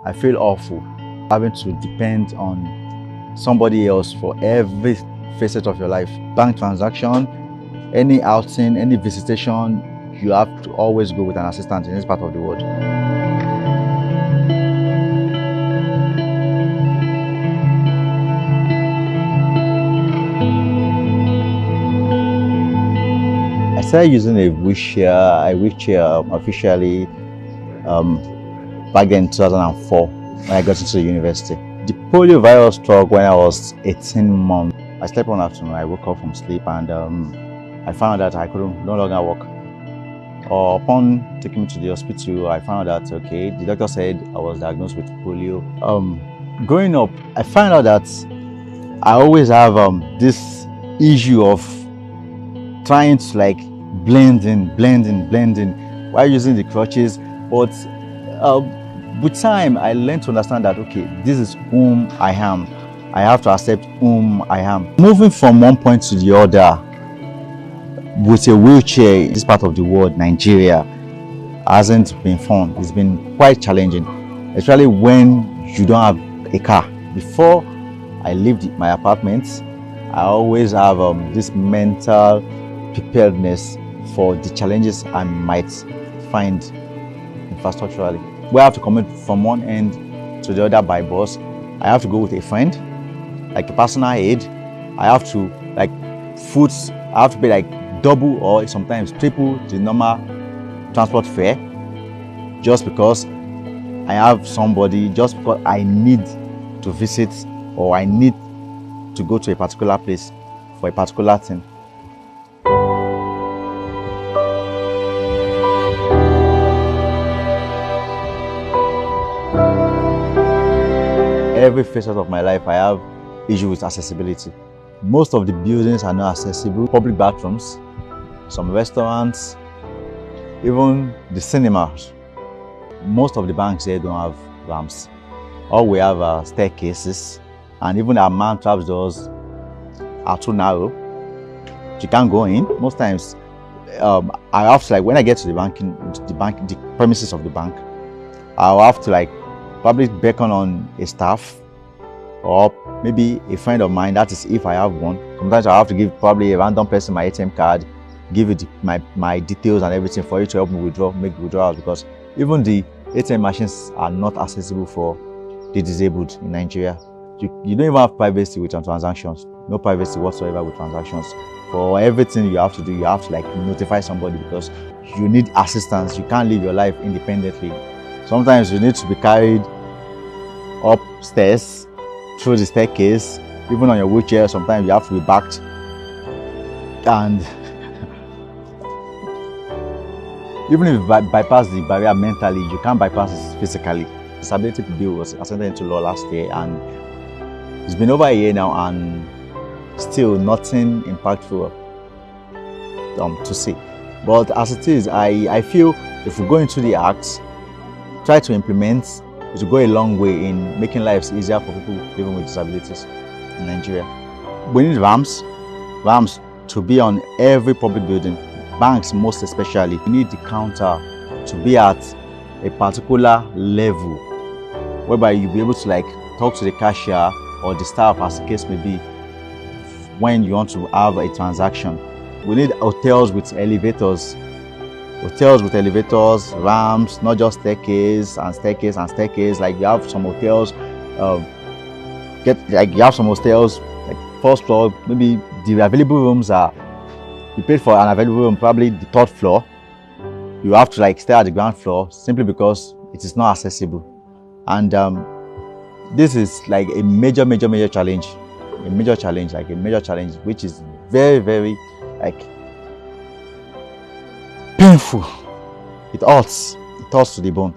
I feel awful having to depend on somebody else for every facet of your life. Bank transaction, any outing, any visitation, you have to always go with an assistant in this part of the world. I started using a wheelchair officially back then in 2004 when I got into the university. The polio virus struck when I was 18 months. I slept one afternoon. I woke up from sleep and I found out that I couldn't no longer walk. Upon taking me to the hospital, I found out that okay, the doctor said I was diagnosed with polio. Growing up, I found out that I always have this issue of trying to like blend in while using the crutches. But with time, I learned to understand that okay, this is whom I am. I have to accept whom I am. Moving from one point to the other with a wheelchair in this part of the world, Nigeria, hasn't been fun. It's been quite challenging, especially when you don't have a car. Before I lived in my apartment, I always have this mental preparedness for the challenges I might find infrastructurally. We have to commute from one end to the other by bus. I have to go with a friend, like a personal aid. I have to like foods. I have to pay like double or sometimes triple the normal transport fare just because I have somebody, just because I need to visit or I need to go to a particular place for a particular thing. Every facet of my life, I have issue with accessibility. Most of the buildings are not accessible. Public bathrooms, some restaurants, even the cinemas. Most of the banks here don't have ramps. All we have are staircases, and even our man trap doors are too narrow. You can't go in. Most times, I have to like when I get to the premises of the bank, I'll have to like probably beckon on a staff or maybe a friend of mine. That is if I have one. Sometimes I have to give probably a random person my ATM card, give it my details and everything for you to help me make withdrawals, because even the ATM machines are not accessible for the disabled in Nigeria. You don't even have privacy with transactions. No privacy whatsoever with transactions. For everything you have to do, you have to like notify somebody because you need assistance. You can't live your life independently. Sometimes you need to be carried upstairs through the staircase, even on your wheelchair. Sometimes you have to be backed, and even if you bypass the barrier mentally, you can't bypass it physically. Disability bill was accepted into law last year, and it's been over a year now, and still nothing impactful to see. But as it is, I feel if we go into the act, try to implement, it will go a long way in making lives easier for people living with disabilities in Nigeria. We need ramps to be on every public building, banks most especially. We need the counter to be at a particular level whereby you'll be able to like talk to the cashier or the staff, as the case may be, when you want to have a transaction. We need hotels with elevators, ramps, not just staircase. Like you have some hotels, like first floor, maybe the available rooms are, you paid for an available room, probably the third floor. You have to like stay at the ground floor simply because it is not accessible. And this is like a major challenge, which is very, very like painful. It hurts to the bone.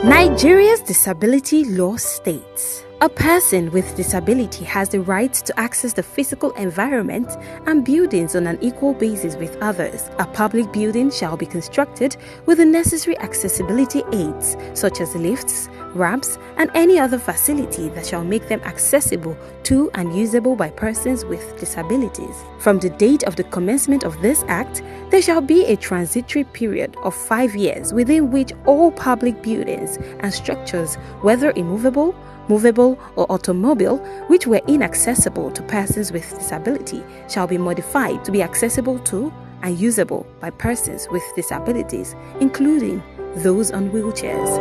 Nigeria's disability law states, A person with disability has the right to access the physical environment and buildings on an equal basis with others. A public building shall be constructed with the necessary accessibility aids, such as lifts, ramps, and any other facility that shall make them accessible to and usable by persons with disabilities. From the date of the commencement of this Act, there shall be a transitory period of 5 years within which all public buildings and structures, whether immovable, movable, or automobile, which were inaccessible to persons with disability, shall be modified to be accessible to and usable by persons with disabilities, including those on wheelchairs.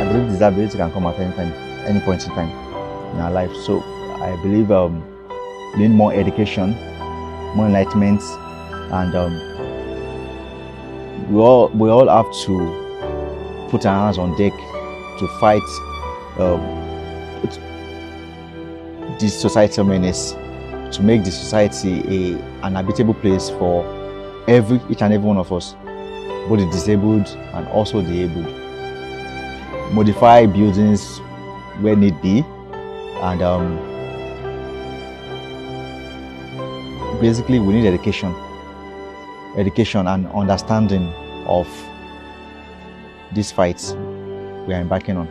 I believe disability can come at any time, any point in time in our life. So I believe we need more education, more enlightenment, and we all have to put our hands on deck to fight this societal menace, to make the society an habitable place for each and every one of us, both the disabled and also the able. Modify buildings where need be, and basically we need education and understanding of these fights we are embarking on.